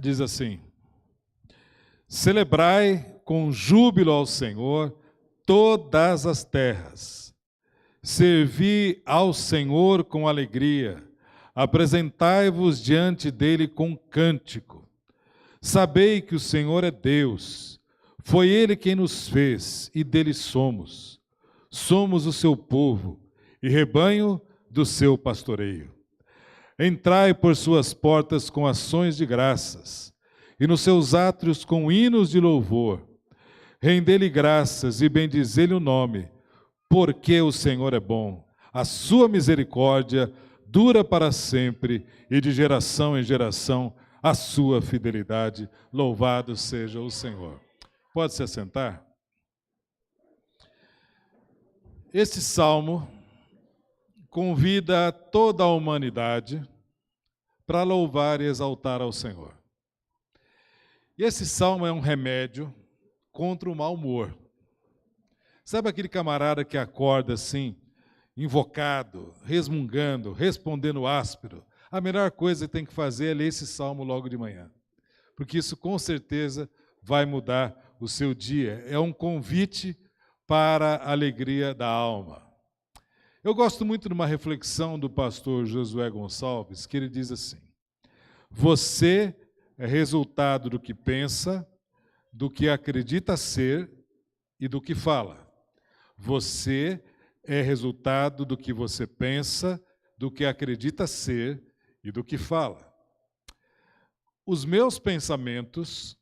diz assim: celebrai com júbilo ao Senhor todas as terras. Servi ao Senhor com alegria. Apresentai-vos diante dele com cântico. Sabei que o Senhor é Deus. Foi ele quem nos fez e dele somos. Somos o seu povo e rebanho do seu pastoreio. Entrai por suas portas com ações de graças e nos seus átrios com hinos de louvor. Rendei-lhe graças e bendizei-lhe o nome, porque o Senhor é bom. A sua misericórdia dura para sempre e de geração em geração a sua fidelidade. Louvado seja o Senhor. Pode se assentar? Este salmo convida toda a humanidade para louvar e exaltar ao Senhor. E esse salmo é um remédio contra o mau humor. Sabe aquele camarada que acorda assim, invocado, resmungando, respondendo áspero? A melhor coisa que tem que fazer é ler esse salmo logo de manhã, porque isso com certeza vai mudar o seu dia. É um convite para a alegria da alma. Eu gosto muito de uma reflexão do pastor Josué Gonçalves, que ele diz assim: você é resultado do que pensa, do que acredita ser e do que fala. Você é resultado do que você pensa, do que acredita ser e do que fala. Os meus pensamentos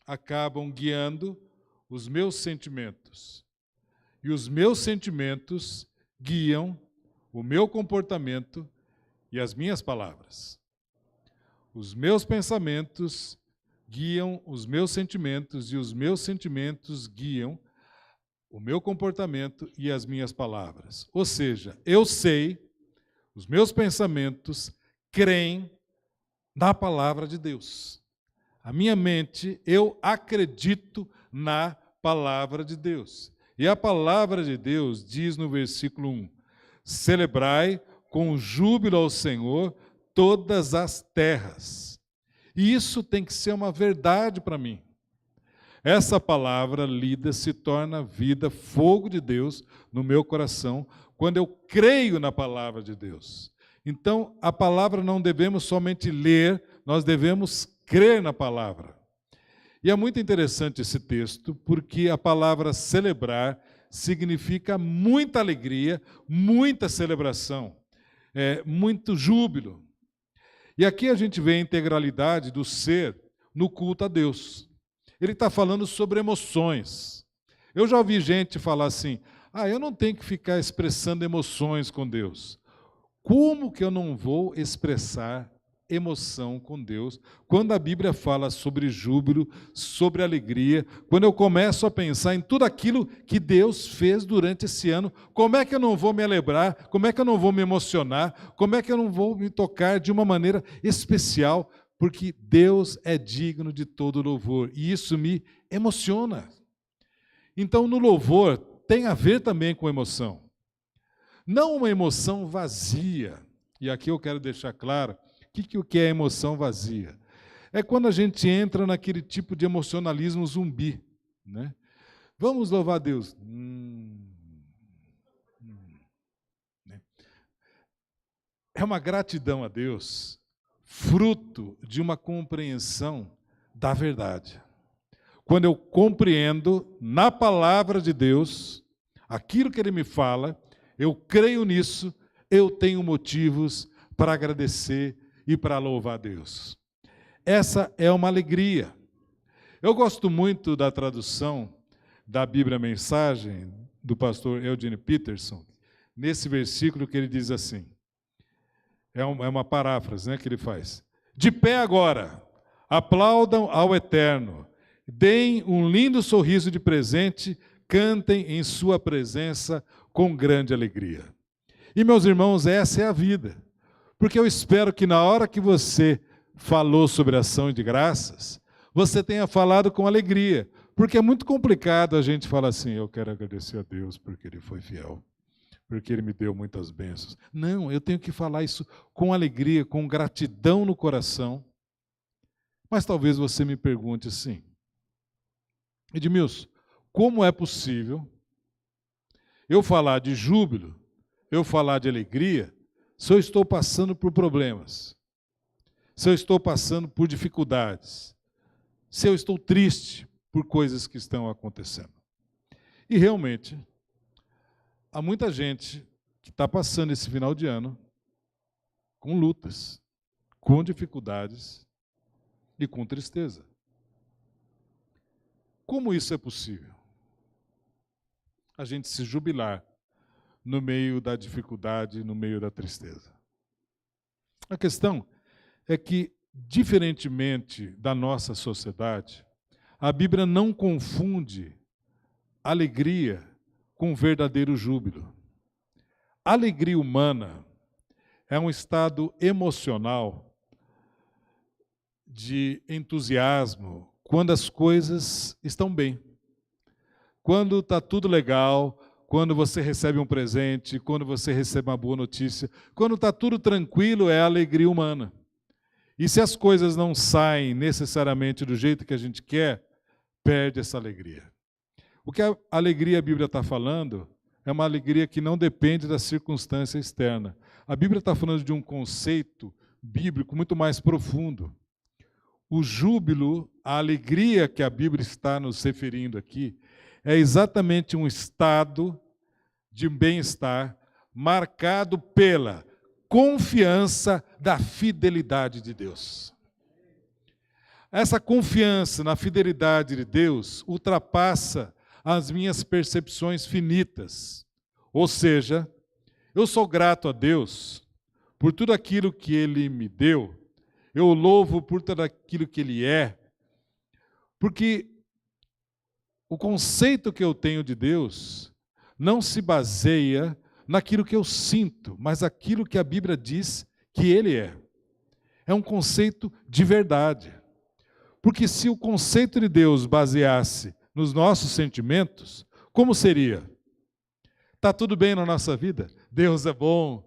acabam guiando os meus sentimentos. E os meus sentimentos guiam o meu comportamento e as minhas palavras. Os meus pensamentos guiam os meus sentimentos e os meus sentimentos guiam o meu comportamento e as minhas palavras. Ou seja, eu sei, os meus pensamentos creem na palavra de Deus. A minha mente, eu acredito na palavra de Deus. E a palavra de Deus diz no versículo 1: celebrai com júbilo ao Senhor todas as terras. E isso tem que ser uma verdade para mim. Essa palavra lida se torna vida, fogo de Deus no meu coração, quando eu creio na palavra de Deus. Então, a palavra não devemos somente ler, nós devemos crer na palavra. E é muito interessante esse texto, porque a palavra celebrar significa muita alegria, muita celebração, muito júbilo. E aqui a gente vê a integralidade do ser no culto a Deus. Ele está falando sobre emoções. Eu já ouvi gente falar assim: eu não tenho que ficar expressando emoções com Deus. Como que eu não vou expressar emoção com Deus quando a Bíblia fala sobre júbilo, sobre alegria, quando eu começo a pensar em tudo aquilo que Deus fez durante esse ano? Como é que eu não vou me alegrar? Como é que eu não vou me emocionar? Como é que eu não vou me tocar de uma maneira especial? Porque Deus é digno de todo louvor, e isso me emociona. Então, no louvor, tem a ver também com emoção. Não uma emoção vazia. E aqui eu quero deixar claro o que é emoção vazia. É quando a gente entra naquele tipo de emocionalismo zumbi, né? Vamos louvar a Deus. É uma gratidão a Deus, fruto de uma compreensão da verdade. Quando eu compreendo na palavra de Deus aquilo que Ele me fala, eu creio nisso, eu tenho motivos para agradecer e para louvar a Deus. Essa é uma alegria. Eu gosto muito da tradução da Bíblia Mensagem do pastor Eugene Peterson, nesse versículo que ele diz assim, é uma paráfrase, né, que ele faz: de pé agora, aplaudam ao Eterno, deem um lindo sorriso de presente, cantem em sua presença com grande alegria. E, meus irmãos, essa é a vida. Porque eu espero que na hora que você falou sobre ação de graças, você tenha falado com alegria. Porque é muito complicado a gente falar assim: eu quero agradecer a Deus porque Ele foi fiel, porque Ele me deu muitas bênçãos. Não, eu tenho que falar isso com alegria, com gratidão no coração. Mas talvez você me pergunte assim: Edmilson, como é possível eu falar de júbilo, eu falar de alegria, se eu estou passando por problemas, se eu estou passando por dificuldades, se eu estou triste por coisas que estão acontecendo? E realmente, há muita gente que está passando esse final de ano com lutas, com dificuldades e com tristeza. Como isso é possível? A gente se jubilar no meio da dificuldade, no meio da tristeza. A questão é que, diferentemente da nossa sociedade, a Bíblia não confunde alegria com verdadeiro júbilo. A alegria humana é um estado emocional de entusiasmo quando as coisas estão bem. Quando está tudo legal, quando você recebe um presente, quando você recebe uma boa notícia, quando está tudo tranquilo, é a alegria humana. E se as coisas não saem necessariamente do jeito que a gente quer, perde essa alegria. O que a alegria a Bíblia está falando é uma alegria que não depende da circunstância externa. A Bíblia está falando de um conceito bíblico muito mais profundo. O júbilo, a alegria que a Bíblia está nos referindo aqui, é exatamente um estado de bem-estar marcado pela confiança da fidelidade de Deus. Essa confiança na fidelidade de Deus ultrapassa as minhas percepções finitas. Ou seja, eu sou grato a Deus por tudo aquilo que Ele me deu, eu o louvo por tudo aquilo que Ele é, porque o conceito que eu tenho de Deus não se baseia naquilo que eu sinto, mas aquilo que a Bíblia diz que Ele é. É um conceito de verdade. Porque se o conceito de Deus baseasse nos nossos sentimentos, como seria? Está tudo bem na nossa vida? Deus é bom.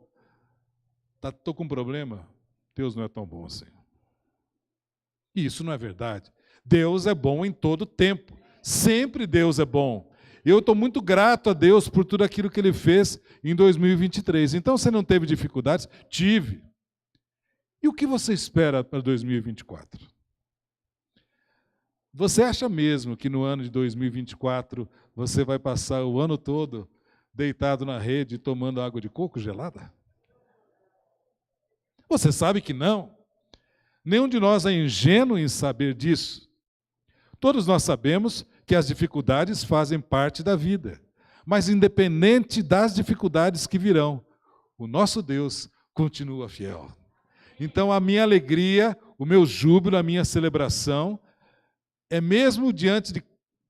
Estou com um problema? Deus não é tão bom assim. E isso não é verdade. Deus é bom em todo tempo. Sempre Deus é bom. Eu estou muito grato a Deus por tudo aquilo que Ele fez em 2023. Então, você não teve dificuldades? Tive. E o que você espera para 2024? Você acha mesmo que no ano de 2024 você vai passar o ano todo deitado na rede tomando água de coco gelada? Você sabe que não. Nenhum de nós é ingênuo em saber disso. Todos nós sabemos que as dificuldades fazem parte da vida. Mas independente das dificuldades que virão, o nosso Deus continua fiel. Então a minha alegria, o meu júbilo, a minha celebração é mesmo diante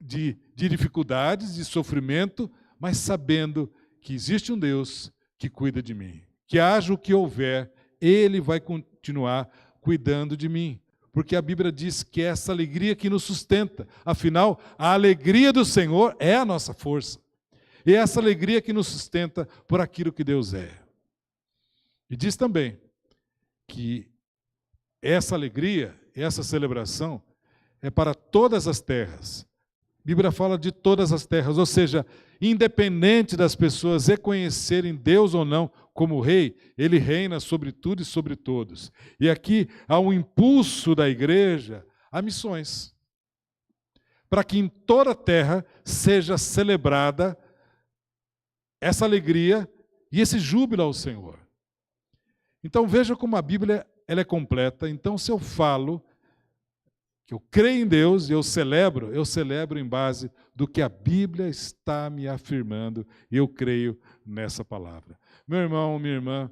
de dificuldades, de sofrimento, mas sabendo que existe um Deus que cuida de mim. Que haja o que houver, Ele vai continuar cuidando de mim. Porque a Bíblia diz que é essa alegria que nos sustenta. Afinal, a alegria do Senhor é a nossa força. E é essa alegria que nos sustenta por aquilo que Deus é. E diz também que essa alegria, essa celebração, é para todas as terras. A Bíblia fala de todas as terras, ou seja, independente das pessoas reconhecerem Deus ou não como Rei, Ele reina sobre tudo e sobre todos. E aqui há um impulso da igreja a missões, para que em toda a terra seja celebrada essa alegria e esse júbilo ao Senhor. Então veja como a Bíblia ela é completa. Então se eu falo que eu creio em Deus e eu celebro em base do que a Bíblia está me afirmando e eu creio nessa palavra. Meu irmão, minha irmã,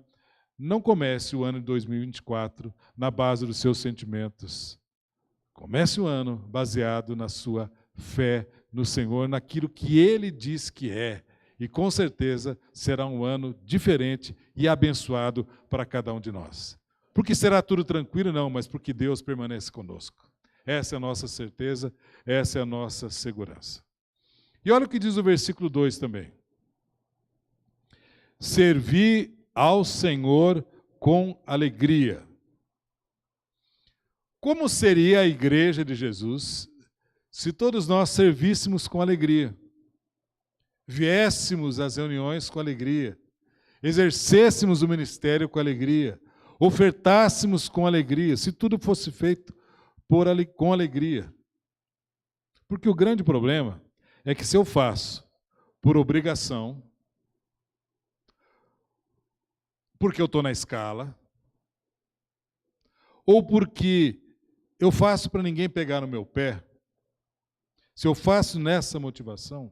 não comece o ano de 2024 na base dos seus sentimentos. Comece o ano baseado na sua fé no Senhor, naquilo que Ele diz que é. E com certeza será um ano diferente e abençoado para cada um de nós. Porque será tudo tranquilo? Não, mas porque Deus permanece conosco. Essa é a nossa certeza, essa é a nossa segurança. E olha o que diz o versículo 2 também. Servi ao Senhor com alegria. Como seria a igreja de Jesus se todos nós servíssemos com alegria, viéssemos às reuniões com alegria, exercêssemos o ministério com alegria, ofertássemos com alegria, se tudo fosse feito com alegria? Porque o grande problema é que se eu faço por obrigação, porque eu estou na escala, ou porque eu faço para ninguém pegar no meu pé, se eu faço nessa motivação,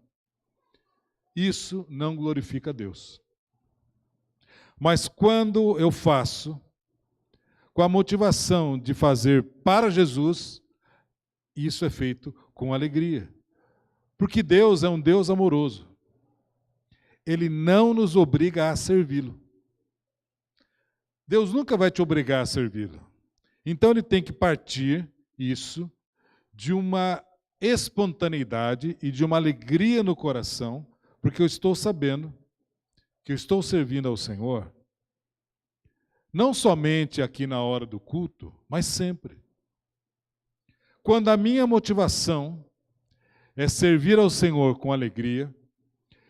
isso não glorifica a Deus. Mas quando eu faço com a motivação de fazer para Jesus, isso é feito com alegria. Porque Deus é um Deus amoroso. Ele não nos obriga a servi-lo. Deus nunca vai te obrigar a servi-lo. Então ele tem que partir isso de uma espontaneidade e de uma alegria no coração, porque eu estou sabendo que eu estou servindo ao Senhor, não somente aqui na hora do culto, mas sempre. Quando a minha motivação é servir ao Senhor com alegria,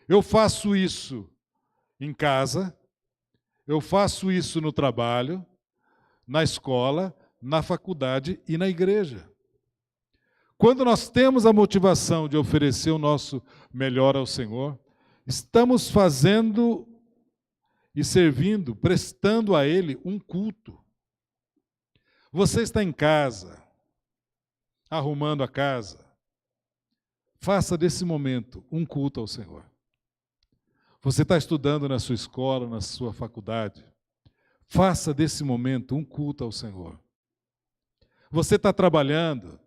eu faço isso em casa, eu faço isso no trabalho, na escola, na faculdade e na igreja. Quando nós temos a motivação de oferecer o nosso melhor ao Senhor, estamos fazendo e servindo, prestando a Ele um culto. Você está em casa, arrumando a casa, faça desse momento um culto ao Senhor. Você está estudando na sua escola, na sua faculdade, faça desse momento um culto ao Senhor. Você está trabalhando,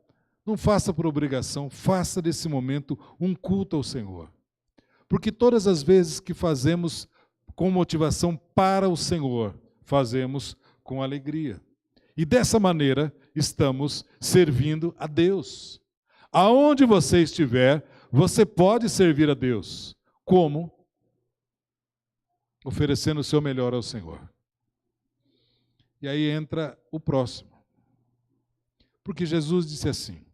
não faça por obrigação, faça desse momento um culto ao Senhor. Porque todas as vezes que fazemos com motivação para o Senhor, fazemos com alegria. E dessa maneira estamos servindo a Deus. Aonde você estiver, você pode servir a Deus. Como? Oferecendo o seu melhor ao Senhor. E aí entra o próximo. Porque Jesus disse assim,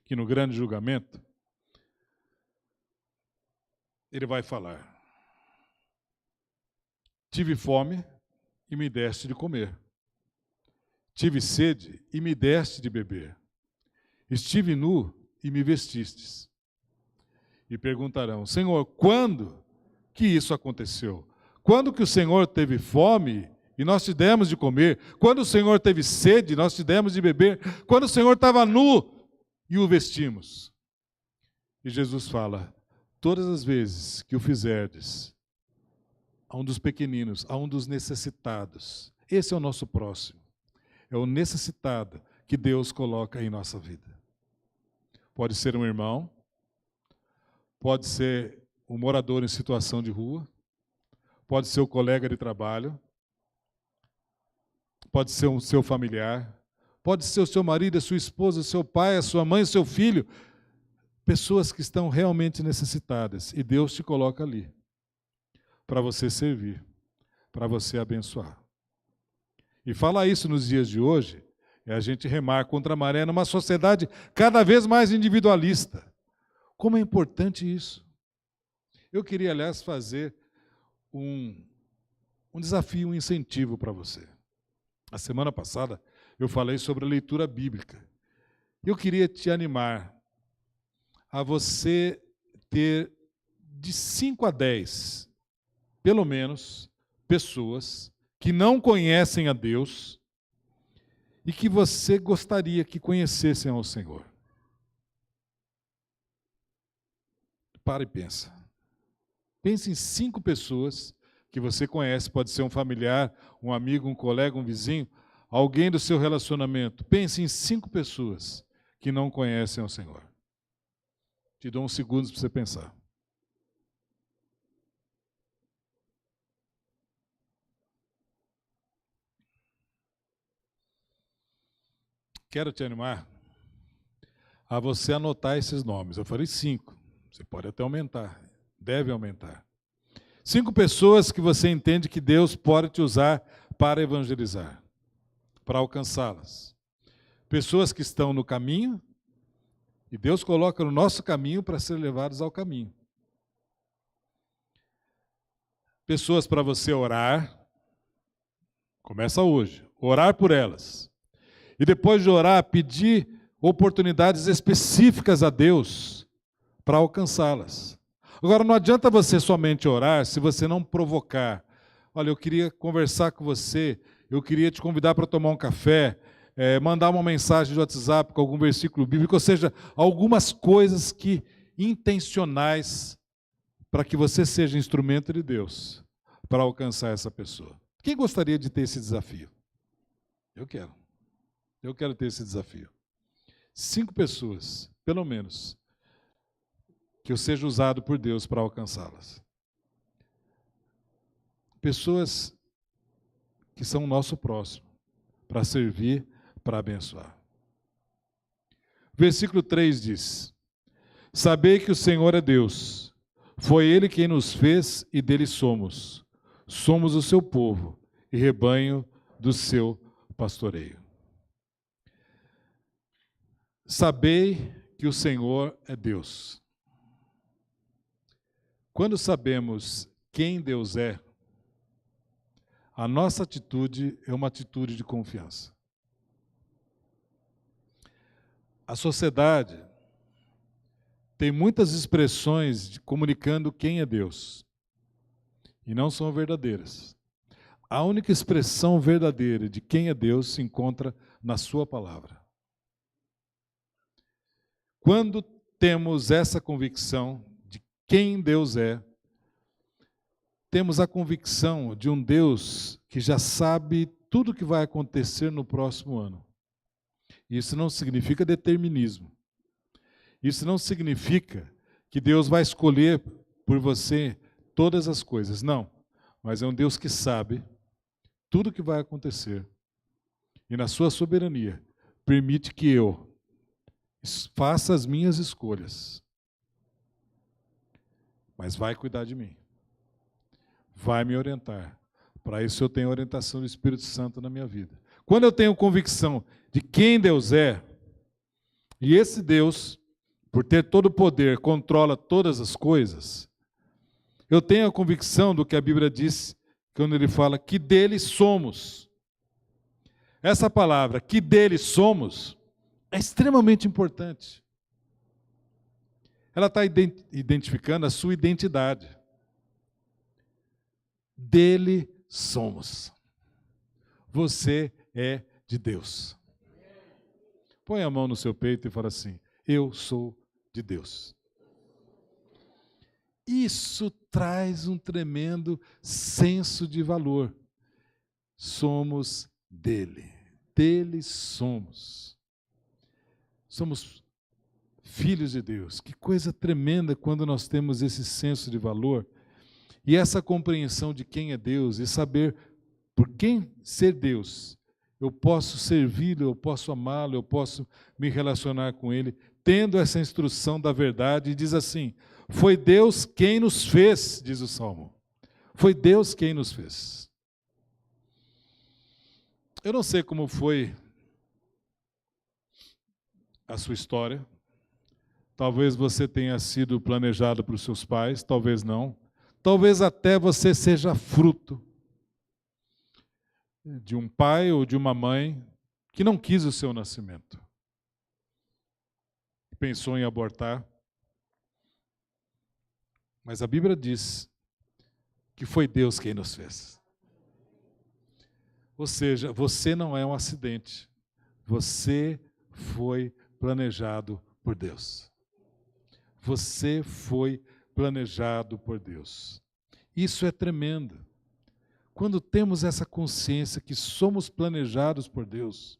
que no grande julgamento, ele vai falar: tive fome e me deste de comer. Tive sede e me deste de beber. Estive nu e me vestistes. E perguntarão: Senhor, quando que isso aconteceu? Quando que o Senhor teve fome e nós te demos de comer? Quando o Senhor teve sede e nós te demos de beber? Quando o Senhor estava nu e o vestimos? E Jesus fala: todas as vezes que o fizerdes a um dos pequeninos, a um dos necessitados, esse é o nosso próximo. É o necessitado que Deus coloca em nossa vida. Pode ser um irmão, pode ser um morador em situação de rua, pode ser o colega de trabalho, pode ser o seu familiar, pode ser o seu marido, a sua esposa, o seu pai, a sua mãe, o seu filho. Pessoas que estão realmente necessitadas. E Deus te coloca ali para você servir, para você abençoar. E falar isso nos dias de hoje é a gente remar contra a maré numa sociedade cada vez mais individualista. Como é importante isso. Eu queria, aliás, fazer um desafio, um incentivo para você. A semana passada eu falei sobre a leitura bíblica. Eu queria te animar a você ter de 5 a 10, pelo menos, pessoas que não conhecem a Deus e que você gostaria que conhecessem ao Senhor. Para e pensa. Pense em 5 pessoas que você conhece, pode ser um familiar, um amigo, um colega, um vizinho, alguém do seu relacionamento. Pense em 5 pessoas que não conhecem ao Senhor. Te dou uns segundos para você pensar. Quero te animar a você anotar esses nomes. Eu falei 5. Você pode até aumentar. Deve aumentar. 5 pessoas que você entende que Deus pode te usar para evangelizar, para alcançá-las. Pessoas que estão no caminho, e Deus coloca no nosso caminho para ser levados ao caminho. Pessoas para você orar, começa hoje, orar por elas. E depois de orar, pedir oportunidades específicas a Deus para alcançá-las. Agora, não adianta você somente orar se você não provocar. Olha, eu queria conversar com você, eu queria te convidar para tomar um café, mandar uma mensagem de WhatsApp com algum versículo bíblico, ou seja, algumas coisas que intencionais para que você seja instrumento de Deus para alcançar essa pessoa. Quem gostaria de ter esse desafio? Eu quero. Eu quero ter esse desafio. 5 pessoas, pelo menos, que eu seja usado por Deus para alcançá-las. Pessoas que são o nosso próximo, para servir, para abençoar. Versículo 3 diz: Sabei que o Senhor é Deus, foi Ele quem nos fez e dele somos. Somos o seu povo e rebanho do seu pastoreio. Sabei que o Senhor é Deus. Quando sabemos quem Deus é, a nossa atitude é uma atitude de confiança. A sociedade tem muitas expressões comunicando quem é Deus, e não são verdadeiras. A única expressão verdadeira de quem é Deus se encontra na sua palavra. Quando temos essa convicção de quem Deus é, temos a convicção de um Deus que já sabe tudo o que vai acontecer no próximo ano. Isso não significa determinismo. Isso não significa que Deus vai escolher por você todas as coisas. Não. Mas é um Deus que sabe tudo o que vai acontecer. E na sua soberania, permite que eu faça as minhas escolhas. Mas vai cuidar de mim. Vai me orientar. Para isso eu tenho a orientação do Espírito Santo na minha vida. Quando eu tenho convicção de quem Deus é, e esse Deus, por ter todo o poder, controla todas as coisas, eu tenho a convicção do que a Bíblia diz, quando ele fala que dele somos. Essa palavra, que dele somos, é extremamente importante. Ela está identificando a sua identidade. Dele somos. Você é de Deus. Põe a mão no seu peito e fala assim: eu sou de Deus. Isso traz um tremendo senso de valor. Somos dele. Dele somos. Somos filhos de Deus. Que coisa tremenda quando nós temos esse senso de valor e essa compreensão de quem é Deus e saber por quem ser Deus. Eu posso servi-lo, eu posso amá-lo, eu posso me relacionar com ele, tendo essa instrução da verdade. E diz assim: foi Deus quem nos fez, diz o Salmo. Foi Deus quem nos fez. Eu não sei como foi a sua história. Talvez você tenha sido planejado pelos seus pais, talvez não. Talvez até você seja fruto de um pai ou de uma mãe que não quis o seu nascimento. Pensou em abortar. Mas a Bíblia diz que foi Deus quem nos fez. Ou seja, você não é um acidente. Você foi planejado por Deus. Você foi planejado por Deus. Isso é tremendo. Quando temos essa consciência que somos planejados por Deus,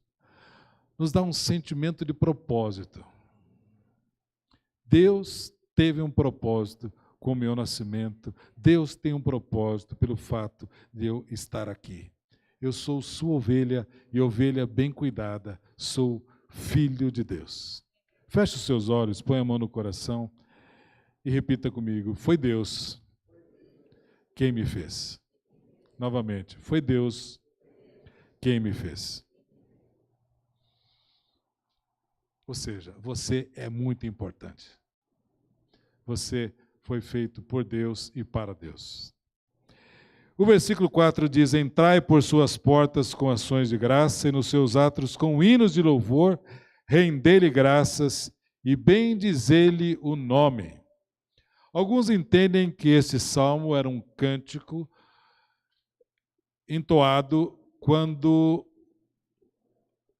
nos dá um sentimento de propósito. Deus teve um propósito com o meu nascimento. Deus tem um propósito pelo fato de eu estar aqui. Eu sou sua ovelha e ovelha bem cuidada. Sou filho de Deus. Feche os seus olhos, põe a mão no coração e repita comigo: foi Deus quem me fez. Novamente, foi Deus quem me fez. Ou seja, você é muito importante. Você foi feito por Deus e para Deus. O versículo 4 diz: entrai por suas portas com ações de graça e nos seus átrios com hinos de louvor, rendei-lhe graças e bendizei-lhe o nome. Alguns entendem que esse salmo era um cântico entoado quando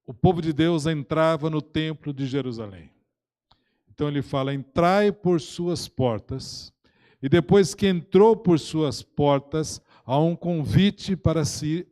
o povo de Deus entrava no templo de Jerusalém. Então ele fala: entrai por suas portas, e depois que entrou por suas portas, há um convite para se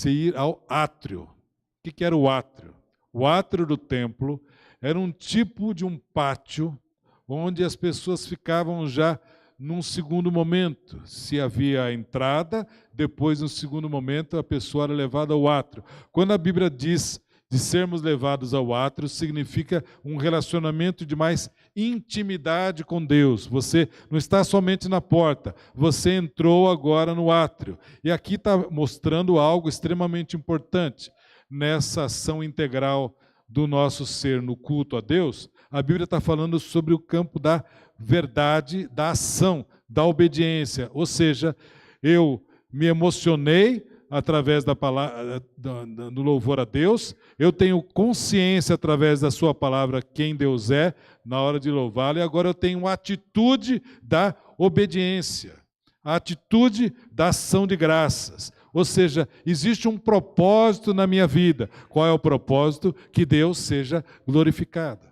ir ao átrio. O que era o átrio? O átrio do templo era um tipo de um pátio onde as pessoas ficavam já num segundo momento. Se havia a entrada, depois, no segundo momento, a pessoa era levada ao átrio. Quando a Bíblia diz de sermos levados ao átrio, significa um relacionamento de mais intimidade com Deus. Você não está somente na porta, você entrou agora no átrio. E aqui está mostrando algo extremamente importante. Nessa ação integral do nosso ser no culto a Deus, a Bíblia está falando sobre o campo da verdade, da ação, da obediência. Ou seja, eu me emocionei através da palavra, do louvor a Deus, eu tenho consciência através da sua palavra quem Deus é, na hora de louvá-lo, e agora eu tenho a atitude da obediência, a atitude da ação de graças. Ou seja, existe um propósito na minha vida. Qual é o propósito? Que Deus seja glorificado.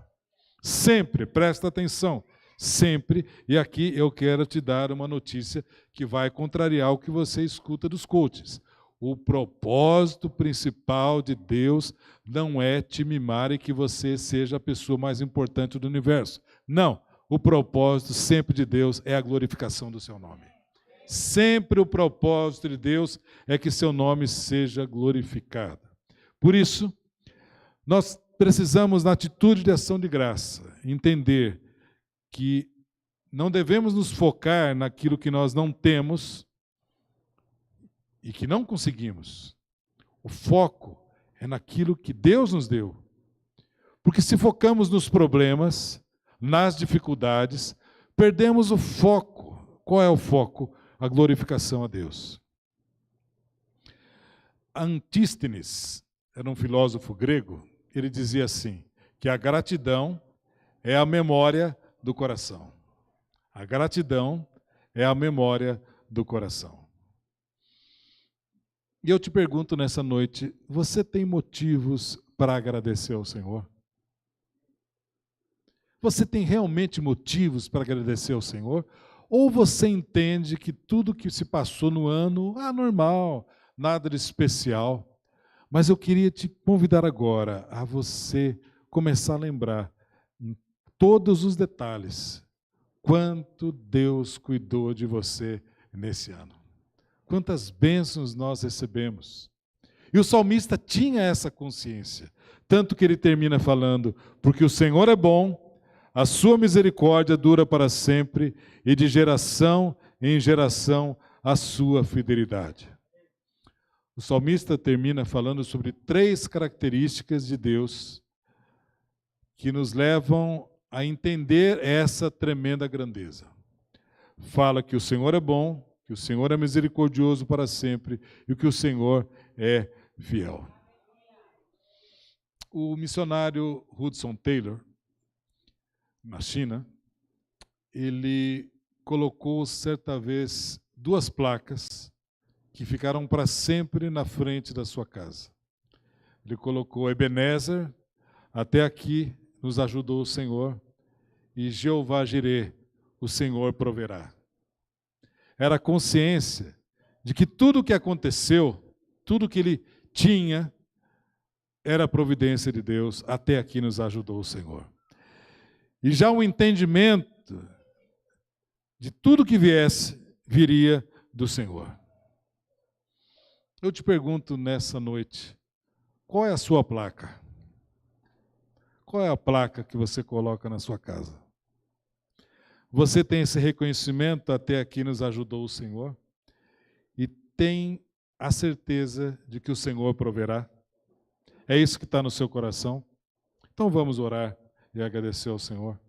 Sempre, presta atenção, sempre, e aqui eu quero te dar uma notícia que vai contrariar o que você escuta dos coaches. O propósito principal de Deus não é te mimar e que você seja a pessoa mais importante do universo. Não, o propósito sempre de Deus é a glorificação do seu nome. Sempre o propósito de Deus é que seu nome seja glorificado. Por isso, nós precisamos, na atitude de ação de graça, entender que não devemos nos focar naquilo que nós não temos e que não conseguimos. O foco é naquilo que Deus nos deu. Porque se focamos nos problemas, nas dificuldades, perdemos o foco. Qual é o foco? A glorificação a Deus. Antístenes era um filósofo grego. Ele dizia assim, que a gratidão é a memória do coração. A gratidão é a memória do coração. E eu te pergunto nessa noite, você tem motivos para agradecer ao Senhor? Você tem realmente motivos para agradecer ao Senhor? Ou você entende que tudo que se passou no ano, normal, nada de especial? Mas eu queria te convidar agora a você começar a lembrar em todos os detalhes quanto Deus cuidou de você nesse ano. Quantas bênçãos nós recebemos. E o salmista tinha essa consciência, tanto que ele termina falando, porque o Senhor é bom, a sua misericórdia dura para sempre, e de geração em geração a sua fidelidade. O salmista termina falando sobre 3 características de Deus que nos levam a entender essa tremenda grandeza. Fala que o Senhor é bom, que o Senhor é misericordioso para sempre e que o Senhor é fiel. O missionário Hudson Taylor, na China, ele colocou certa vez 2 placas que ficaram para sempre na frente da sua casa. Ele colocou Ebenezer, até aqui nos ajudou o Senhor, e Jeová Jireh, o Senhor proverá. Era a consciência de que tudo o que aconteceu, tudo que ele tinha, era a providência de Deus, até aqui nos ajudou o Senhor. E já o entendimento de tudo que viesse, viria do Senhor. Eu te pergunto nessa noite, qual é a sua placa? Qual é a placa que você coloca na sua casa? Você tem esse reconhecimento, até aqui nos ajudou o Senhor? E tem a certeza de que o Senhor proverá? É isso que está no seu coração? Então vamos orar e agradecer ao Senhor.